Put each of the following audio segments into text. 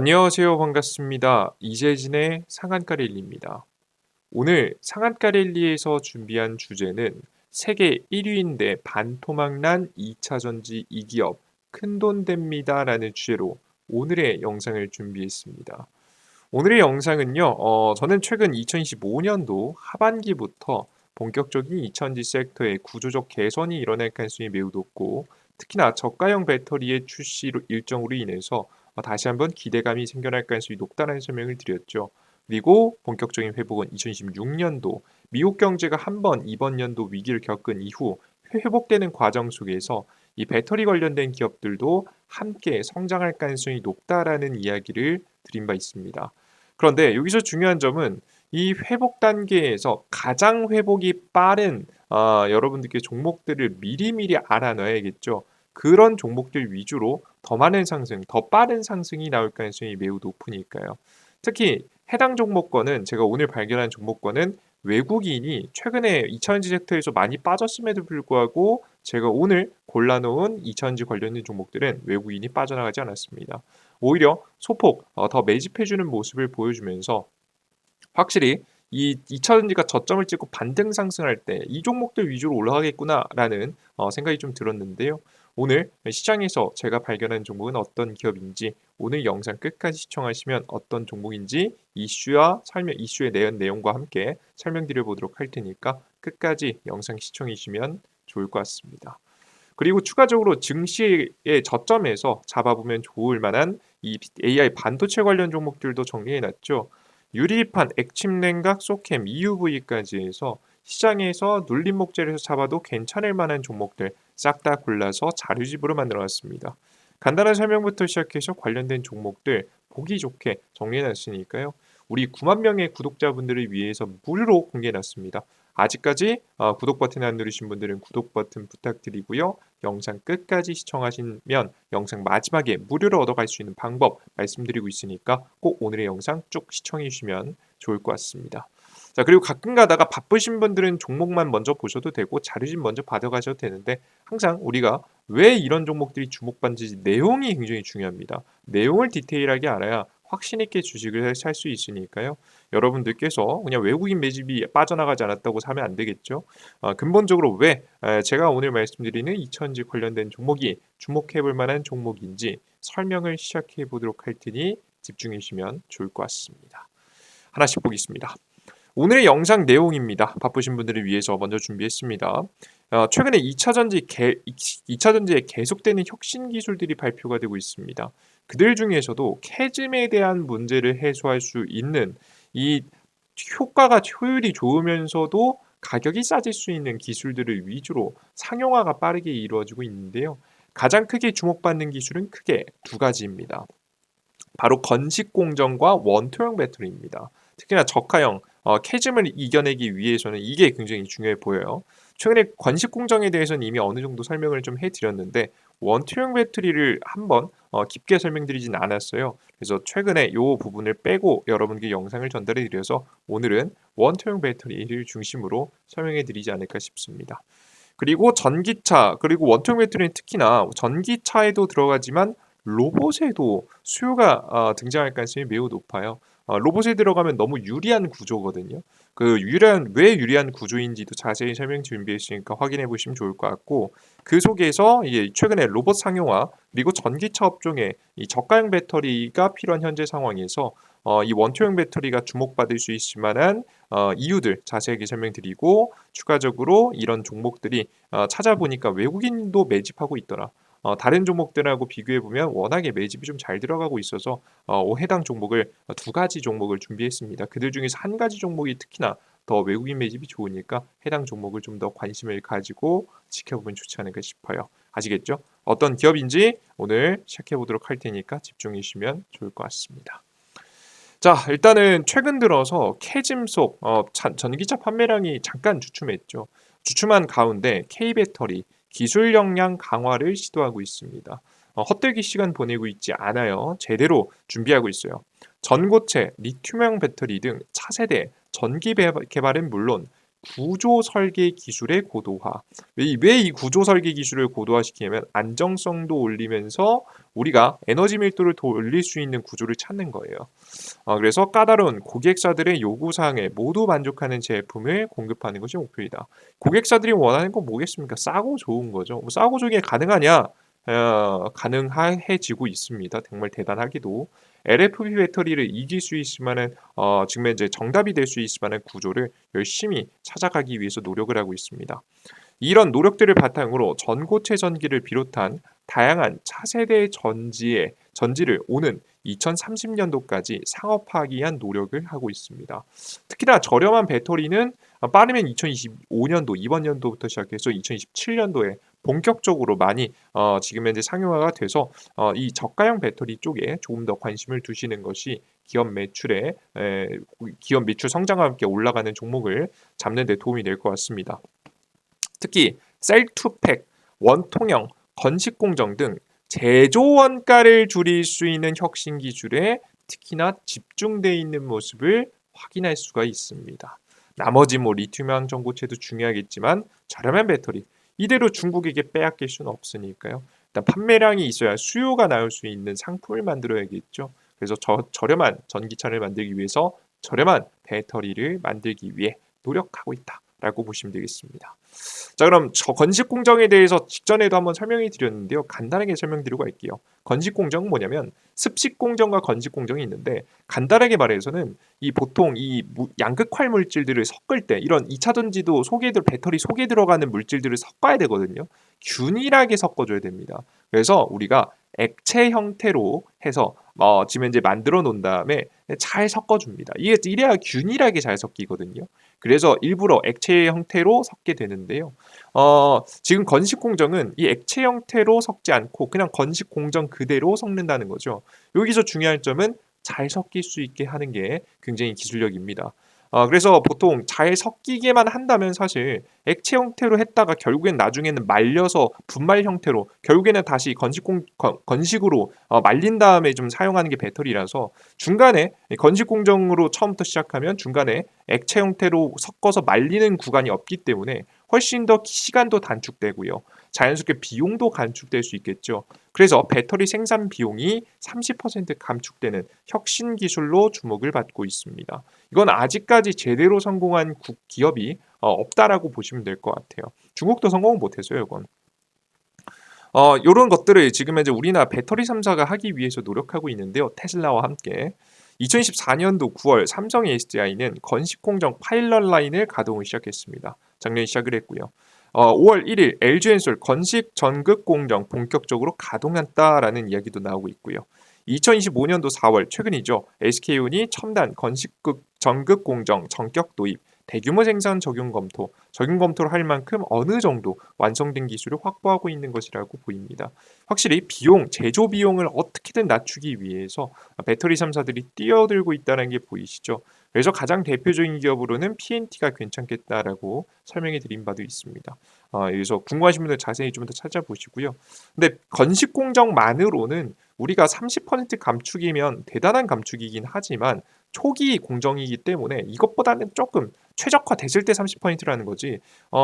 안녕하세요. 반갑습니다. 이재진의 상한가 랠리입니다. 오늘 상한가 랠리에서 준비한 주제는 세계 1위인데 반토막난 2차 전지 이 기업 큰돈 됩니다라는 주제로 오늘의 영상을 준비했습니다. 오늘의 영상은요. 저는 최근 2025년도 하반기부터 본격적인 2차전지 섹터의 구조적 개선이 일어날 가능성이 매우 높고, 특히나 저가형 배터리의 출시 일정으로 인해서 다시 한번 기대감이 생겨날 가능성이 높다는 설명을 드렸죠. 그리고 본격적인 회복은 2026년도 미국 경제가 한번 이번 연도 위기를 겪은 이후 회복되는 과정 속에서 이 배터리 관련된 기업들도 함께 성장할 가능성이 높다라는 이야기를 드린 바 있습니다. 그런데 여기서 중요한 점은 이 회복 단계에서 가장 회복이 빠른 여러분들께 종목들을 미리미리 알아놔야겠죠. 그런 종목들 위주로 더 많은 상승, 더 빠른 상승이 나올 가능성이 매우 높으니까요. 특히 해당 종목권은 제가 오늘 발견한 종목권은 외국인이 최근에 2차전지 섹터에서 많이 빠졌음에도 불구하고 제가 오늘 골라놓은 2차전지 관련된 종목들은 외국인이 빠져나가지 않았습니다. 오히려 소폭 더 매집해주는 모습을 보여주면서 확실히 이 2차전지가 저점을 찍고 반등 상승할 때 이 종목들 위주로 올라가겠구나라는 생각이 좀 들었는데요. 오늘 시장에서 제가 발견한 종목은 어떤 기업인지, 오늘 영상 끝까지 시청하시면 어떤 종목인지 이슈에 대한 내용과 함께 설명드려 보도록 할 테니까 끝까지 영상 시청해 주시면 좋을 것 같습니다. 그리고 추가적으로 증시의 저점에서 잡아보면 좋을 만한 이 AI 반도체 관련 종목들도 정리해 놨죠. 유리판, 액침냉각, 소캠, EUV까지 해서 시장에서 눌림 목재에서 잡아도 괜찮을 만한 종목들 싹 다 골라서 자료집으로 만들어 놨습니다. 간단한 설명부터 시작해서 관련된 종목들 보기 좋게 정리해 놨으니까요. 우리 9만 명의 구독자분들을 위해서 무료로 공개해 놨습니다. 아직까지 구독 버튼 안 누르신 분들은 구독 버튼 부탁드리고요. 영상 끝까지 시청하시면 영상 마지막에 무료로 얻어갈 수 있는 방법 말씀드리고 있으니까 꼭 오늘의 영상 쭉 시청해 주시면 좋을 것 같습니다. 자, 그리고 가끔 가다가 바쁘신 분들은 종목만 먼저 보셔도 되고 자료집 먼저 받아가셔도 되는데, 항상 우리가 왜 이런 종목들이 주목받는지 내용이 굉장히 중요합니다. 내용을 디테일하게 알아야 확신 있게 주식을 살 수 있으니까요. 여러분들께서 그냥 외국인 매집이 빠져나가지 않았다고 사면 안 되겠죠. 근본적으로 왜 제가 오늘 말씀드리는 2차전지 관련된 종목이 주목해 볼 만한 종목인지 설명을 시작해 보도록 할 테니 집중해 주시면 좋을 것 같습니다. 하나씩 보겠습니다. 오늘의 영상 내용입니다. 바쁘신 분들을 위해서 먼저 준비했습니다. 최근에 2차전지에 계속되는 혁신 기술들이 발표가 되고 있습니다. 그들 중에서도 캐즘에 대한 문제를 해소할 수 있는 이 효율이 좋으면서도 가격이 싸질 수 있는 기술들을 위주로 상용화가 빠르게 이루어지고 있는데요. 가장 크게 주목받는 기술은 크게 두 가지입니다. 바로 건식 공정과 원투형 배터리입니다. 특히나 저가형 캐즘을 이겨내기 위해서는 이게 굉장히 중요해 보여요. 최근에 건식 공정에 대해서는 이미 어느 정도 설명을 좀 해드렸는데, 원투형 배터리를 한번 깊게 설명드리진 않았어요. 그래서 최근에 이 부분을 빼고 여러분께 영상을 전달해 드려서 오늘은 원투형 배터리를 중심으로 설명해 드리지 않을까 싶습니다. 그리고 전기차, 그리고 원통 배터리는 특히나 전기차에도 들어가지만 로봇에도 수요가 등장할 가능성이 매우 높아요. 로봇에 들어가면 너무 유리한 구조거든요. 왜 유리한 구조인지도 자세히 설명 준비했으니까 확인해 보시면 좋을 것 같고, 그 속에서 이게 최근에 로봇 상용화 그리고 전기차 업종에 이 저가형 배터리가 필요한 현재 상황에서 이 원투형 배터리가 주목받을 수 있을 만한 이유들 자세하게 설명드리고, 추가적으로 이런 종목들이 찾아보니까 외국인도 매집하고 있더라. 다른 종목들하고 비교해 보면 워낙에 매집이 좀 잘 들어가고 있어서 해당 종목을 두 가지 종목을 준비했습니다. 그들 중에서 한 가지 종목이 특히나 더 외국인 매집이 좋으니까 해당 종목을 좀 더 관심을 가지고 지켜보면 좋지 않을까 싶어요. 아시겠죠? 어떤 기업인지 오늘 시작해 보도록 할 테니까 집중해 주시면 좋을 것 같습니다. 자, 일단은 최근 들어서 캐즘 속 전기차 판매량이 잠깐 주춤했죠. 주춤한 가운데 K배터리 기술 역량 강화를 시도하고 있습니다. 헛되기 시간 보내고 있지 않아요. 제대로 준비하고 있어요. 전고체, 리튬형 배터리 등 차세대 전기 개발은 물론 구조 설계 기술의 고도화. 왜 이 구조 설계 기술을 고도화시키냐면 안정성도 올리면서 우리가 에너지 밀도를 더 올릴 수 있는 구조를 찾는 거예요. 그래서 까다로운 고객사들의 요구사항에 모두 만족하는 제품을 공급하는 것이 목표이다. 고객사들이 원하는 건 뭐겠습니까? 싸고 좋은 거죠. 뭐 싸고 좋은 게 가능하냐? 가능해지고 있습니다. 정말 대단하기도. LFP 배터리를 이길 수 있을 만한 지금 현재 정답이 될 수 있을 만한 구조를 열심히 찾아가기 위해서 노력을 하고 있습니다. 이런 노력들을 바탕으로 전고체 전기를 비롯한 다양한 차세대 전지를 오는 2030년도까지 상업화하기 위한 노력을 하고 있습니다. 특히나 저렴한 배터리는 빠르면 2025년도 이번 연도부터 시작해서 2027년도에 본격적으로 많이 지금 현재 상용화가 돼서 이 저가형 배터리 쪽에 조금 더 관심을 두시는 것이 기업 매출 성장과 함께 올라가는 종목을 잡는 데 도움이 될 것 같습니다. 특히 셀투팩, 원통형, 건식공정 등 제조 원가를 줄일 수 있는 혁신 기술에 특히나 집중되어 있는 모습을 확인할 수가 있습니다. 나머지 리튬이온 전고체도 중요하겠지만 저렴한 배터리 이대로 중국에게 빼앗길 수는 없으니까요. 일단 판매량이 있어야 수요가 나올 수 있는 상품을 만들어야겠죠. 그래서 저렴한 전기차를 만들기 위해서 저렴한 배터리를 만들기 위해 노력하고 있다라고 보시면 되겠습니다. 자, 그럼 저 건식 공정에 대해서 직전에도 한번 설명해 드렸는데요. 간단하게 설명드리고 갈게요. 건식 공정은 뭐냐면 습식 공정과 건식 공정이 있는데 간단하게 말해서는 이 보통 이 양극화 물질들을 섞을 때 이런 2차 전지도 배터리 속에 들어가는 물질들을 섞어야 되거든요. 균일하게 섞어줘야 됩니다. 그래서 우리가 액체 형태로 해서 지금 이제 만들어 놓은 다음에 잘 섞어줍니다. 이래야 균일하게 잘 섞이거든요. 그래서 일부러 액체 형태로 섞게 되는데요. 지금 건식 공정은 이 액체 형태로 섞지 않고 그냥 건식 공정 그대로 섞는다는 거죠. 여기서 중요한 점은 잘 섞일 수 있게 하는 게 굉장히 기술력입니다. 그래서 보통 잘 섞이게만 한다면 사실 액체 형태로 했다가 결국엔 나중에는 말려서 분말 형태로 결국에는 다시 건식으로 말린 다음에 좀 사용하는 게 배터리라서 중간에 건식 공정으로 처음부터 시작하면 중간에 액체 형태로 섞어서 말리는 구간이 없기 때문에 훨씬 더 시간도 단축되고요. 자연스럽게 비용도 감축될 수 있겠죠. 그래서 배터리 생산 비용이 30% 감축되는 혁신 기술로 주목을 받고 있습니다. 이건 아직까지 제대로 성공한 기업이 없다라고 보시면 될 것 같아요. 중국도 성공을 못했어요, 이건. 요런 것들을 지금 이제 우리나라 배터리 3사가 하기 위해서 노력하고 있는데요. 테슬라와 함께 2024년도 9월 삼성 SDI는 건식 공정 파일럿 라인을 가동을 시작했습니다. 작년 시작을 했고요. 5월 1일 LG엔솔 건식 전극 공정 본격적으로 가동한다라는 이야기도 나오고 있고요. 2025년도 4월 최근이죠. SK온이 첨단 건식극 전극 공정 전격 도입 대규모 생산 적용 검토를 할 만큼 어느 정도 완성된 기술을 확보하고 있는 것이라고 보입니다. 확실히 제조 비용을 어떻게든 낮추기 위해서 배터리 3사들이 뛰어들고 있다는 게 보이시죠? 그래서 가장 대표적인 기업으로는 PNT가 괜찮겠다라고 설명해 드린 바도 있습니다. 여기서 궁금하신 분들 자세히 좀 더 찾아보시고요. 근데 건식 공정만으로는 우리가 30% 감축이면 대단한 감축이긴 하지만 초기 공정이기 때문에 이것보다는 조금 최적화됐을 때 30%라는 거지.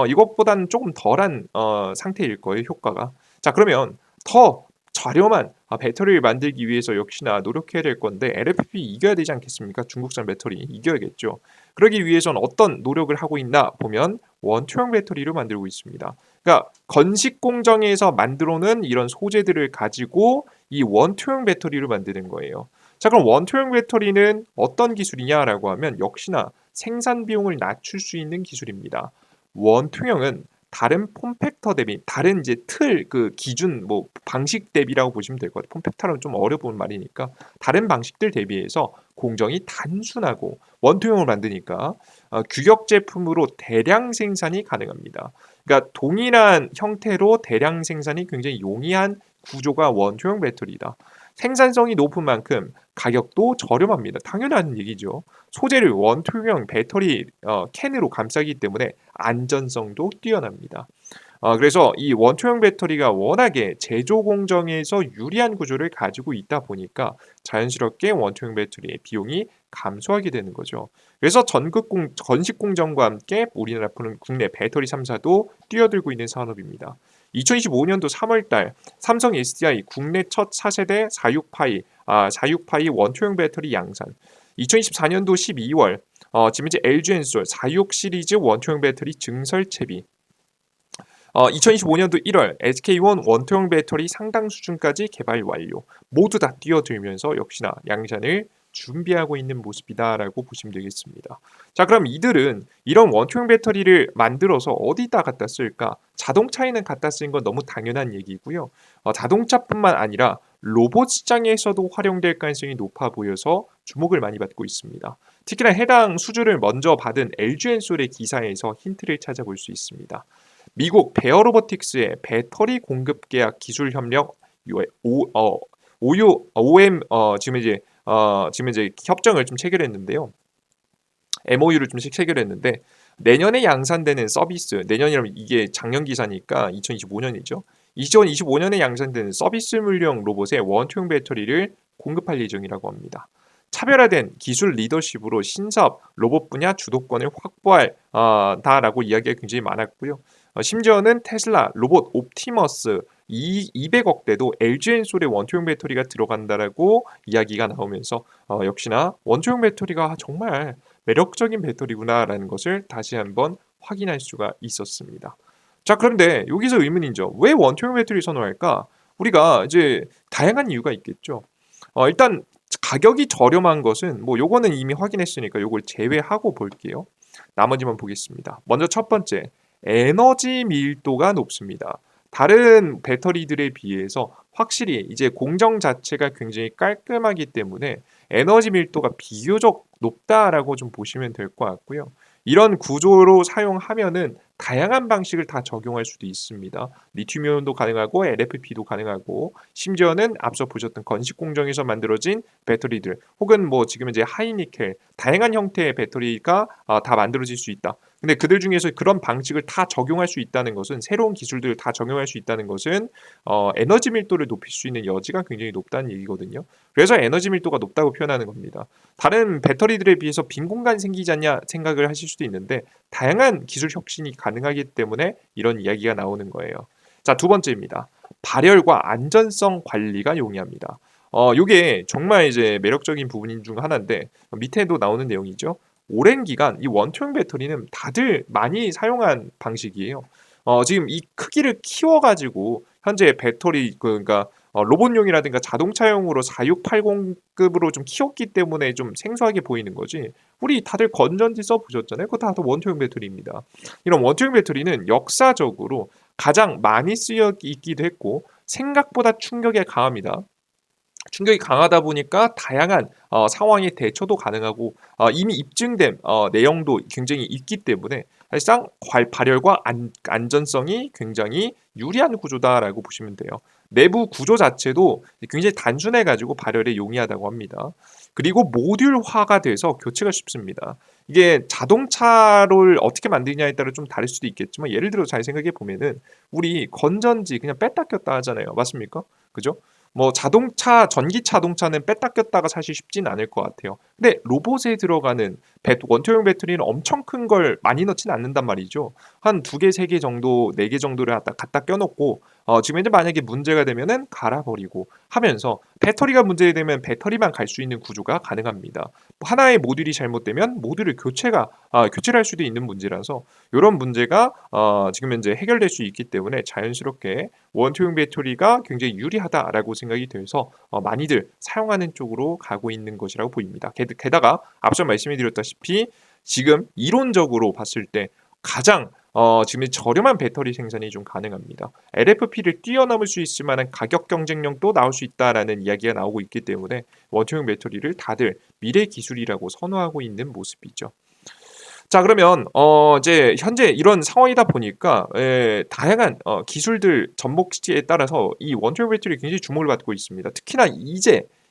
이것보다는 조금 덜한 상태일 거예요, 효과가. 자, 그러면 더 저렴한 배터리를 만들기 위해서 역시나 노력해야 될 건데 LFP 이겨야 되지 않겠습니까? 중국산 배터리 이겨야겠죠. 그러기 위해서는 어떤 노력을 하고 있나 보면 원투형 배터리를 만들고 있습니다. 그러니까 건식 공정에서 만들어낸 이런 소재들을 가지고 이 원투형 배터리를 만드는 거예요. 자, 그럼 원투형 배터리는 어떤 기술이냐라고 하면 역시나 생산 비용을 낮출 수 있는 기술입니다. 원투형은 다른 폼팩터 대비 다른 이제 기준 방식 대비라고 보시면 될 것 같아요. 폼팩터는 좀 어려운 말이니까 다른 방식들 대비해서 공정이 단순하고 원투형을 만드니까 규격 제품으로 대량 생산이 가능합니다. 그러니까 동일한 형태로 대량 생산이 굉장히 용이한 구조가 원투형 배터리다. 생산성이 높은 만큼 가격도 저렴합니다. 당연한 얘기죠. 소재를 원투형 배터리 캔으로 감싸기 때문에 안전성도 뛰어납니다. 그래서 이 원투형 배터리가 워낙에 제조 공정에서 유리한 구조를 가지고 있다 보니까 자연스럽게 원투형 배터리의 비용이 감소하게 되는 거죠. 그래서 건식 공정과 함께 우리나라 국내 배터리 3사도 뛰어들고 있는 산업입니다. 2025년도 3월달 삼성 SDI 국내 첫 4세대 46파이 원투형 배터리 양산. 2024년도 12월 지금 이제 LG엔솔 46 시리즈 원투형 배터리 증설 채비. 2025년도 1월 SK온 원투형 배터리 상당 수준까지 개발 완료. 모두 다 뛰어들면서 역시나 양산을 준비하고 있는 모습이다라고 보시면 되겠습니다. 자, 그럼 이들은 이런 원투형 배터리를 만들어서 어디다 갖다 쓸까? 자동차에는 갖다 쓰는 건 너무 당연한 얘기고요. 자동차뿐만 아니라 로봇 시장에서도 활용될 가능성이 높아 보여서 주목을 많이 받고 있습니다. 특히나 해당 수주를 먼저 받은 LG엔솔의 기사에서 힌트를 찾아볼 수 있습니다. 미국 베어로보틱스의 배터리 공급 계약 기술 협력 OM 지금 이제 협정을 좀 체결했는데요. MOU를 좀 체결했는데 내년에 양산되는 서비스, 내년이라면 이게 작년 기사니까 2025년이죠. 2025년에 양산되는 서비스물용 로봇의 원투형 배터리를 공급할 예정이라고 합니다. 차별화된 기술 리더십으로 신사업 로봇 분야 주도권을 확보할 다라고 이야기가 굉장히 많았고요. 심지어는 테슬라 로봇 옵티머스 200억대도 LG엔솔의 원투형 배터리가 들어간다라고 이야기가 나오면서 역시나 원투형 배터리가 정말 매력적인 배터리구나라는 것을 다시 한번 확인할 수가 있었습니다. 자, 그런데 여기서 의문이죠. 왜 원투형 배터리 선호할까? 우리가 이제 다양한 이유가 있겠죠. 일단 가격이 저렴한 것은 뭐 요거는 이미 확인했으니까 요걸 제외하고 볼게요. 나머지만 보겠습니다. 먼저 첫 번째, 에너지 밀도가 높습니다. 다른 배터리들에 비해서 확실히 이제 공정 자체가 굉장히 깔끔하기 때문에 에너지 밀도가 비교적 높다라고 좀 보시면 될 것 같고요. 이런 구조로 사용하면은 다양한 방식을 다 적용할 수도 있습니다. 리튬이온도 가능하고 LFP도 가능하고 심지어는 앞서 보셨던 건식 공정에서 만들어진 배터리들 혹은 뭐 지금 이제 하이니켈 다양한 형태의 배터리가 다 만들어질 수 있다. 근데 그들 중에서 그런 방식을 다 적용할 수 있다는 것은 새로운 기술들을 다 적용할 수 있다는 것은 에너지 밀도를 높일 수 있는 여지가 굉장히 높다는 얘기거든요. 그래서 에너지 밀도가 높다고 표현하는 겁니다. 다른 배터리들에 비해서 빈 공간 생기지 않냐 생각을 하실 수도 있는데 다양한 기술 혁신이 가능하기 때문에 이런 이야기가 나오는 거예요. 자, 두 번째입니다. 발열과 안전성 관리가 용이합니다. 요게 정말 이제 매력적인 부분 중 하나인데 밑에도 나오는 내용이죠. 오랜 기간 이 원투형 배터리는 다들 많이 사용한 방식이에요. 지금 이 크기를 키워가지고 현재 배터리 그러니까 로봇용이라든가 자동차용으로 4680급으로 좀 키웠기 때문에 좀 생소하게 보이는 거지. 우리 다들 건전지 써보셨잖아요. 그거 다 원투형 배터리입니다. 이런 원투형 배터리는 역사적으로 가장 많이 쓰여 있기도 했고 생각보다 충격에 강합니다. 충격이 강하다 보니까 다양한 상황에 대처도 가능하고 이미 입증된 내용도 굉장히 있기 때문에 사실상 발열과 안전성이 굉장히 유리한 구조다라고 보시면 돼요. 내부 구조 자체도 굉장히 단순해가지고 발열에 용이하다고 합니다. 그리고 모듈화가 돼서 교체가 쉽습니다. 이게 자동차를 어떻게 만드냐에 따라 좀 다를 수도 있겠지만 예를 들어 잘 생각해 보면은 우리 건전지 그냥 뺐다 꼈다 하잖아요. 맞습니까? 그죠? 뭐 자동차, 전기 자동차는 뺐다 꼈다가 사실 쉽진 않을 것 같아요. 근데 로봇에 들어가는 원투형 배터리는 엄청 큰 걸 많이 넣지는 않는단 말이죠. 한 두 개, 세 개 정도, 네 개 정도를 갖다 껴놓고 지금 이제 만약에 문제가 되면은 갈아버리고 하면서 배터리가 문제되면 배터리만 갈 수 있는 구조가 가능합니다. 하나의 모듈이 잘못되면 모듈을 교체를 할 수도 있는 문제라서 이런 문제가 지금 현재 해결될 수 있기 때문에 자연스럽게 원투형 배터리가 굉장히 유리하다라고 생각이 돼서 많이들 사용하는 쪽으로 가고 있는 것이라고 보입니다. 게다가 앞서 말씀드렸다시피 지금 이론적으로 봤을 때 가장 지금 저렴한 배터리 생산이 좀 가능합니다. LFP를 뛰어넘을 수 있을 만한 가격 경쟁력도 나올 수 있다라는 이야기가 나오고 있기 때문에 원투형 배터리를 다들 미래 기술이라고 선호하고 있는 모습이죠. 자, 그러면 이제 현재 이런 상황이다 보니까 다양한 기술들 접목시에 따라서 이 원투형 배터리 굉장히 주목을 받고 있습니다. 특히나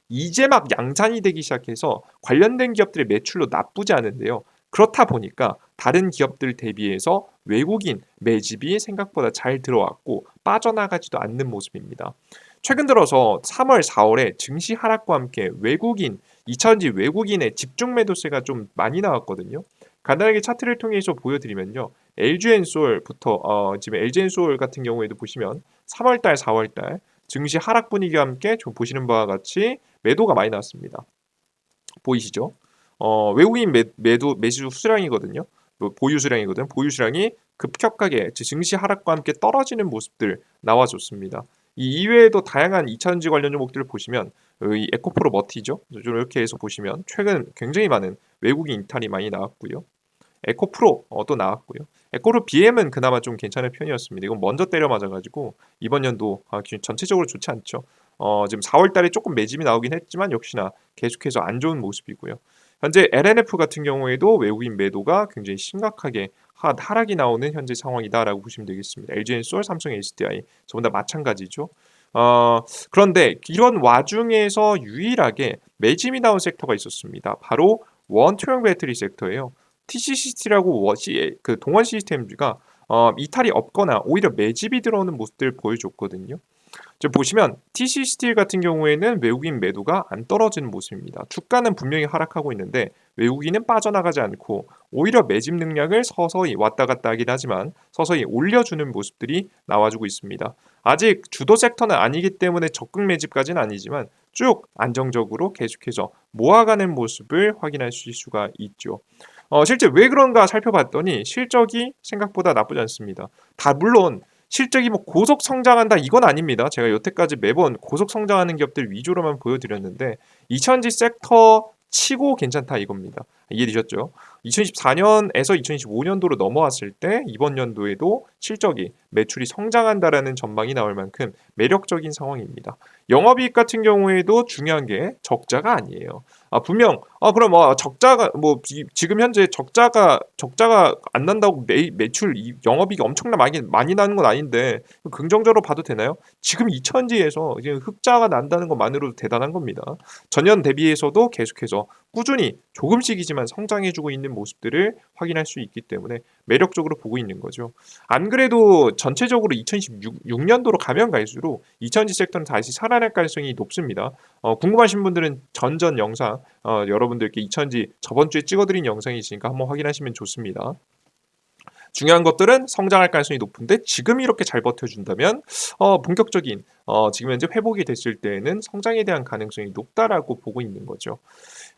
이제 막 양산이 되기 시작해서 관련된 기업들의 매출도 나쁘지 않은데요. 그렇다 보니까 다른 기업들 대비해서 외국인 매집이 생각보다 잘 들어왔고 빠져나가지도 않는 모습입니다. 최근 들어서 3월, 4월에 증시 하락과 함께 2차전지 외국인의 집중 매도세가 좀 많이 나왔거든요. 간단하게 차트를 통해서 보여드리면요. LG엔솔부터 지금 LG엔솔 같은 경우에도 보시면 3월달, 4월달 증시 하락 분위기와 함께 좀 보시는 바와 같이 매도가 많이 나왔습니다. 보이시죠? 외국인 매수 수량이거든요. 보유 수량이거든. 보유 수량이 급격하게 증시 하락과 함께 떨어지는 모습들 나와줬습니다. 이 이외에도 다양한 2차전지 관련 종목들을 보시면 이 에코프로 머티죠. 이렇게 해서 보시면 최근 굉장히 많은 외국인 이탈이 많이 나왔고요. 에코프로도 나왔고요. 에코프로 BM은 그나마 좀 괜찮은 편이었습니다. 이건 먼저 때려 맞아가지고 이번 연도 전체적으로 좋지 않죠. 지금 4월달에 조금 매집이 나오긴 했지만 역시나 계속해서 안 좋은 모습이고요. 현재 LNF 같은 경우에도 외국인 매도가 굉장히 심각하게 하락이 나오는 현재 상황이다라고 보시면 되겠습니다. LG엔솔, 삼성 SDI 전부 다 마찬가지죠. 그런데 이런 와중에서 유일하게 매집이 나온 섹터가 있었습니다. 바로 원투형 배터리 섹터예요. TCCT라고 그 동원 시스템즈가 이탈이 없거나 오히려 매집이 들어오는 모습들을 보여줬거든요. 지금 보시면 TCCT 같은 경우에는 외국인 매도가 안 떨어지는 모습입니다. 주가는 분명히 하락하고 있는데 외국인은 빠져나가지 않고 오히려 매집 능력을 서서히 왔다 갔다 하긴 하지만 서서히 올려주는 모습들이 나와주고 있습니다. 아직 주도 섹터는 아니기 때문에 적극 매집까지는 아니지만 쭉 안정적으로 계속해서 모아가는 모습을 확인하실 수가 있죠. 실제 왜 그런가 살펴봤더니 실적이 생각보다 나쁘지 않습니다. 다 물론 실적이 뭐 고속 성장한다 이건 아닙니다. 제가 여태까지 매번 고속 성장하는 기업들 위주로만 보여드렸는데 2차전지 섹터 치고 괜찮다 이겁니다. 이해되셨죠? 2024년에서 2025년도로 넘어왔을 때 이번 연도에도 실적이 매출이 성장한다라는 전망이 나올 만큼 매력적인 상황입니다. 영업이익 같은 경우에도 중요한 게 적자가 아니에요. 분명 그럼 적자가 지금 현재 적자가 안 난다고 매출 영업이익이 엄청나 많이 나는 건 아닌데 긍정적으로 봐도 되나요? 지금 2천지에서 지금 흑자가 난다는 것만으로도 대단한 겁니다. 전년 대비해서도 계속해서 꾸준히 조금씩이지만 성장해주고 있는 모습들을 확인할 수 있기 때문에 매력적으로 보고 있는 거죠. 안 그래도 전체적으로 2026년도로 가면 갈수록 2차전지 섹터는 다시 살아날 가능성이 높습니다. 궁금하신 분들은 전전 영상 여러분들께 2차전지 저번 주에 찍어드린 영상이 있으니까 한번 확인하시면 좋습니다. 중요한 것들은 성장할 가능성이 높은데 지금 이렇게 잘 버텨준다면 본격적인 지금 현재 회복이 됐을 때에는 성장에 대한 가능성이 높다라고 보고 있는 거죠.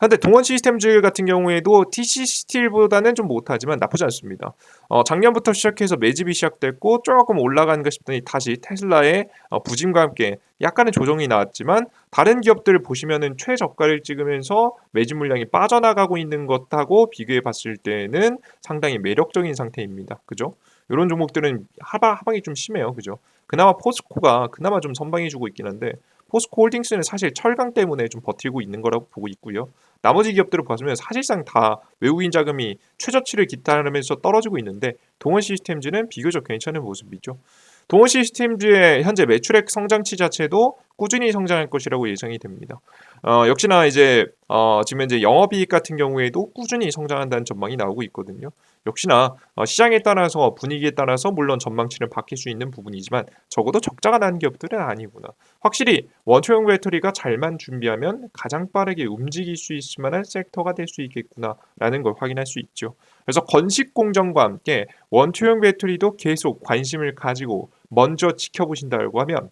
현재 동원 시스템즈 같은 경우에도 TC 스틸보다는 좀 못하지만 나쁘지 않습니다. 작년부터 시작해서 매집이 시작됐고 조금 올라가는가 싶더니 다시 테슬라의 부진과 함께 약간의 조정이 나왔지만 다른 기업들을 보시면은 최저가를 찍으면서 매집 물량이 빠져나가고 있는 것하고 비교해 봤을 때는 상당히 매력적인 상태입니다. 그죠? 이런 종목들은 하방이 좀 심해요. 그죠? 그나마 포스코가 그나마 좀 선방해주고 있긴 한데 포스코 홀딩스는 사실 철강 때문에 좀 버티고 있는 거라고 보고 있고요. 나머지 기업들을 보시면 사실상 다 외국인 자금이 최저치를 기타하면서 떨어지고 있는데 동원 시스템즈는 비교적 괜찮은 모습이죠. 동원 시스템즈의 현재 매출액 성장치 자체도 꾸준히 성장할 것이라고 예상이 됩니다. 역시나 이제 지금 현재 영업이익 같은 경우에도 꾸준히 성장한다는 전망이 나오고 있거든요. 역시나 시장에 따라서 분위기에 따라서 물론 전망치는 바뀔 수 있는 부분이지만 적어도 적자가 나는 기업들은 아니구나. 확실히 원초형 배터리가 잘만 준비하면 가장 빠르게 움직일 수 있을 만한 섹터가 될 수 있겠구나라는 걸 확인할 수 있죠. 그래서 건식 공정과 함께 원초형 배터리도 계속 관심을 가지고 먼저 지켜보신다고 하면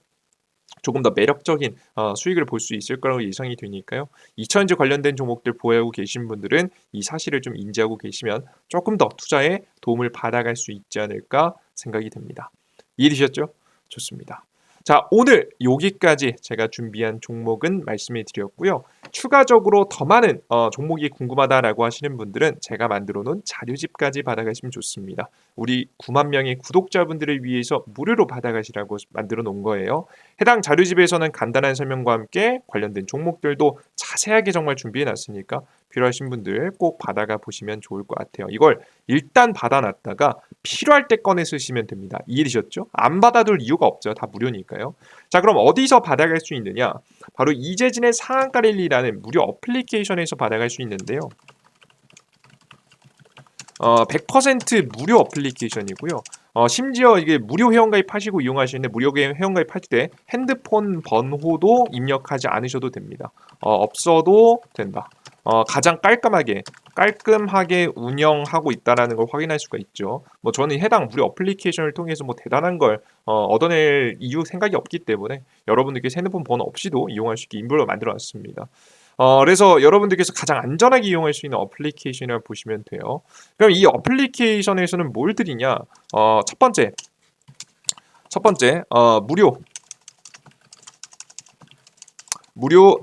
조금 더 매력적인 수익을 볼 수 있을 거라고 예상이 되니까요. 2차전지 관련된 종목들 보유하고 계신 분들은 이 사실을 좀 인지하고 계시면 조금 더 투자에 도움을 받아갈 수 있지 않을까 생각이 됩니다. 이해되셨죠? 좋습니다. 자, 오늘 여기까지 제가 준비한 종목은 말씀해 드렸고요. 추가적으로 더 많은 종목이 궁금하다라고 하시는 분들은 제가 만들어 놓은 자료집까지 받아가시면 좋습니다. 우리 9만 명의 구독자분들을 위해서 무료로 받아가시라고 만들어 놓은 거예요. 해당 자료집에서는 간단한 설명과 함께 관련된 종목들도 자세하게 정말 준비해 놨으니까 필요하신 분들 꼭 받아가 보시면 좋을 것 같아요. 이걸 일단 받아놨다가 필요할 때 꺼내 쓰시면 됩니다. 이해되셨죠? 안 받아둘 이유가 없죠. 다 무료니까요. 자, 그럼 어디서 받아갈 수 있느냐? 바로 이재진의 상한가 랠리라는 무료 어플리케이션에서 받아갈 수 있는데요. 100% 무료 어플리케이션이고요. 심지어 이게 무료 회원가입 하시고 이용하시는데 무료 회원가입 할 때 핸드폰 번호도 입력하지 않으셔도 됩니다. 없어도 된다. 가장 깔끔하게 깔끔하게 운영하고 있다라는 걸 확인할 수가 있죠. 뭐 저는 해당 무료 어플리케이션을 통해서 뭐 대단한 걸 얻어낼 이유 생각이 없기 때문에 여러분들께 핸드폰 번호 없이도 이용할 수 있게 인별로 만들어 놨습니다. 그래서 여러분들께서 가장 안전하게 이용할 수 있는 어플리케이션이라고 보시면 돼요. 그럼 이 어플리케이션에서는 뭘 드리냐? 첫 번째, 무료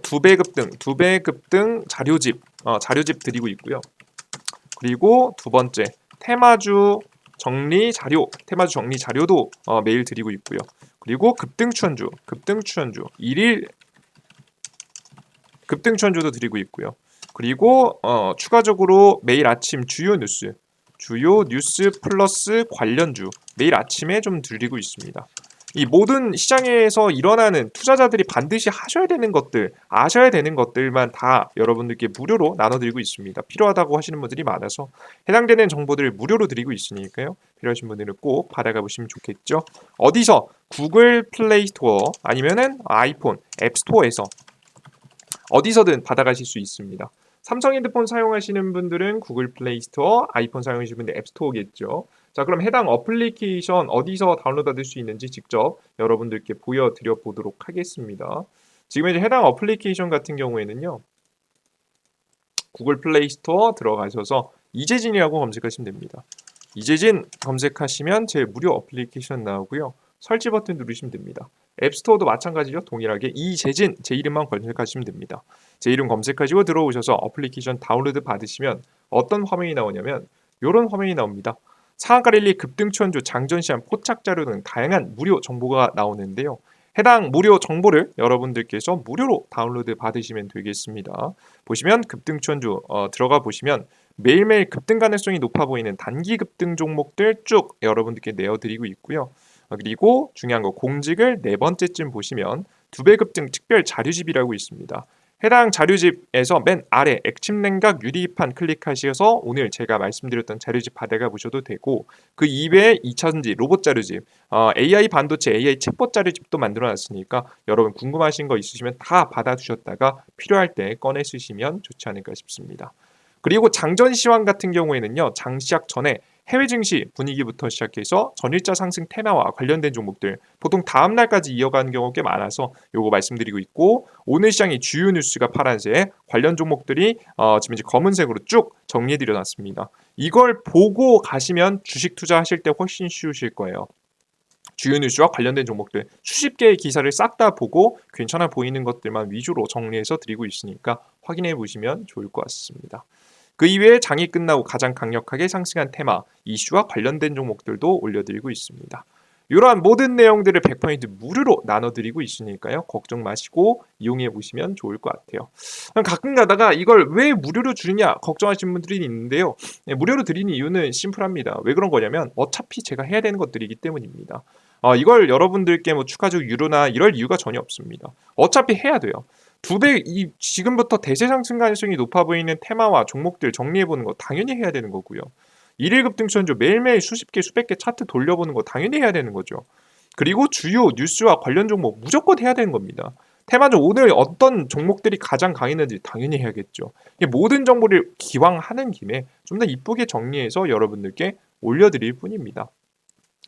2배급 등 자료집 드리고 있고요. 그리고 두 번째, 테마주 정리 자료도 매일 드리고 있고요. 그리고 급등 추천주, 일일 급등 추천주도 드리고 있고요. 그리고 추가적으로 매일 아침 주요 뉴스 플러스 관련주 매일 아침에 좀 드리고 있습니다. 이 모든 시장에서 일어나는 투자자들이 반드시 아셔야 되는 것들만 다 여러분들께 무료로 나눠드리고 있습니다. 필요하다고 하시는 분들이 많아서 해당되는 정보들을 무료로 드리고 있으니까요. 필요하신 분들은 꼭 받아가 보시면 좋겠죠. 어디서? 구글 플레이 스토어 아니면은 아이폰 앱 스토어에서 어디서든 받아가실 수 있습니다. 삼성 핸드폰 사용하시는 분들은 구글 플레이 스토어, 아이폰 사용하시는 분들 앱 스토어겠죠. 자, 그럼 해당 어플리케이션 어디서 다운로드 받을 수 있는지 직접 여러분들께 보여드려 보도록 하겠습니다. 지금 이제 해당 어플리케이션 같은 경우에는요. 구글 플레이 스토어 들어가셔서 이재진이라고 검색하시면 됩니다. 이재진 검색하시면 제 무료 어플리케이션 나오고요. 설치 버튼 누르시면 됩니다. 앱스토어도 마찬가지죠. 동일하게 이재진 제 이름만 검색하시면 됩니다. 제 이름 검색하시고 들어오셔서 어플리케이션 다운로드 받으시면 어떤 화면이 나오냐면 이런 화면이 나옵니다. 상한가 랠리 급등 추천주 장전시장 포착 자료 등 다양한 무료 정보가 나오는데요. 해당 무료 정보를 여러분들께서 무료로 다운로드 받으시면 되겠습니다. 보시면 급등 추천주 들어가 보시면 매일매일 급등 가능성이 높아 보이는 단기 급등 종목들 쭉 여러분들께 내어드리고 있고요. 그리고 중요한 거 공직을 네 번째쯤 보시면 2배 급등 특별 자료집이라고 있습니다. 해당 자료집에서 맨 아래 액침 냉각 유리판 클릭하셔서 오늘 제가 말씀드렸던 자료집 받아가 보셔도 되고 그 이외에 2차전지 로봇 자료집, AI 반도체, AI 챗봇 자료집도 만들어놨으니까 여러분 궁금하신 거 있으시면 다 받아두셨다가 필요할 때 꺼내 쓰시면 좋지 않을까 싶습니다. 그리고 장전 시황 같은 경우에는요. 장시작 전에 해외 증시 분위기부터 시작해서 전일자 상승 테마와 관련된 종목들 보통 다음 날까지 이어가는 경우가 꽤 많아서 요거 말씀드리고 있고 오늘 시장의 주요 뉴스가 파란색, 관련 종목들이 지금 이제 검은색으로 쭉 정리해드려 놨습니다. 이걸 보고 가시면 주식 투자하실 때 훨씬 쉬우실 거예요. 주요 뉴스와 관련된 종목들 수십 개의 기사를 싹 다 보고 괜찮아 보이는 것들만 위주로 정리해서 드리고 있으니까 확인해 보시면 좋을 것 같습니다. 그 이외에 장이 끝나고 가장 강력하게 상승한 테마, 이슈와 관련된 종목들도 올려드리고 있습니다. 이러한 모든 내용들을 100% 무료로 나눠드리고 있으니까요. 걱정 마시고 이용해 보시면 좋을 것 같아요. 가끔 가다가 이걸 왜 무료로 주느냐 걱정하시는 분들이 있는데요. 무료로 드리는 이유는 심플합니다. 왜 그런 거냐면 어차피 제가 해야 되는 것들이기 때문입니다. 이걸 여러분들께 뭐 추가적 유료나 이럴 이유가 전혀 없습니다. 어차피 해야 돼요. 지금부터 대세 상승 가능성이 높아 보이는 테마와 종목들 정리해보는 거 당연히 해야 되는 거고요. 일일 급등 추천주 매일매일 수십 개, 수백 개 차트 돌려보는 거 당연히 해야 되는 거죠. 그리고 주요 뉴스와 관련 종목 무조건 해야 되는 겁니다. 테마주 오늘 어떤 종목들이 가장 강했는지 당연히 해야겠죠. 모든 정보를 기왕 하는 김에 좀 더 이쁘게 정리해서 여러분들께 올려드릴 뿐입니다.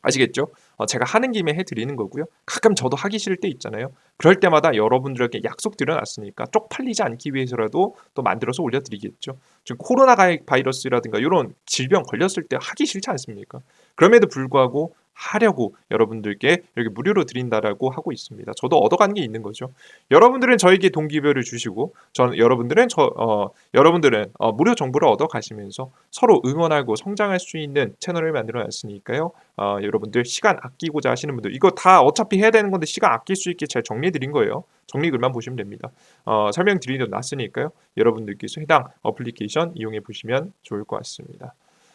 아시겠죠? 제가 하는 김에 해드리는 거고요. 가끔 저도 하기 싫을 때 있잖아요. 그럴 때마다 여러분들에게 약속 드려놨으니까 쪽팔리지 않기 위해서라도 또 만들어서 올려드리겠죠. 지금 코로나 바이러스라든가 이런 질병 걸렸을 때 하기 싫지 않습니까? 그럼에도 불구하고 하려고 여러분들께 이렇게 무료로 드린다라고 하고 있습니다. 저도 얻어가는 게 있는 거죠. 여러분들은 저에게 동기부여를 주시고 여러분들은 무료 정보를 얻어가시면서 서로 응원하고 성장할 수 있는 채널을 만들어놨으니까요. 여러분들 시간 아끼고자 하시는 분들 이거 다 어차피 해야 되는 건데 시간 아낄 수 있게 잘 정리해드린 거예요. 정리글만 보시면 됩니다. 설명드리려 놨으니까요. 여러분들께서 해당 어플리케이션 이용해 보시면 좋을 것 같습니다.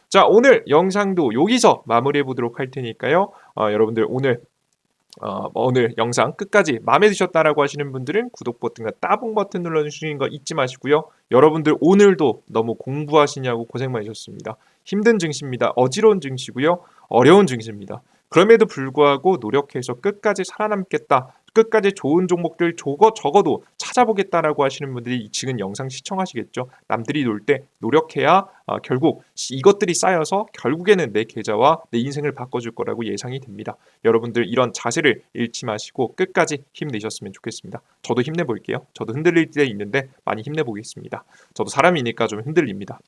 자, 오늘 영상도 여기서 마무리해 보도록 할 테니까요. 여러분들 오늘 영상 끝까지 마음에 드셨다라고 하시는 분들은 구독 버튼과 따봉 버튼 눌러주시는 거 잊지 마시고요. 여러분들 오늘도 너무 공부하시냐고 고생 많으셨습니다. 힘든 증시입니다. 어지러운 증시고요. 어려운 증시입니다. 그럼에도 불구하고 노력해서 끝까지 살아남겠다. 끝까지 좋은 종목들 적어도 찾아보겠다라고 하시는 분들이 지금 영상 시청하시겠죠. 남들이 놀 때 노력해야 결국 이것들이 쌓여서 결국에는 내 계좌와 내 인생을 바꿔줄 거라고 예상이 됩니다. 여러분들 이런 자세를 잃지 마시고 끝까지 힘내셨으면 좋겠습니다. 저도 힘내볼게요. 저도 흔들릴 때 있는데 많이 힘내보겠습니다. 저도 사람이니까 좀 흔들립니다.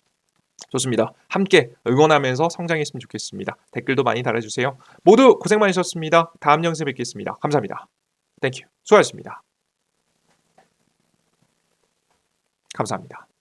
좋습니다. 함께 응원하면서 성장했으면 좋겠습니다. 댓글도 많이 달아주세요. 모두 고생 많으셨습니다. 다음 영상에 뵙겠습니다. 감사합니다. 땡큐. 수고하셨습니다. 감사합니다.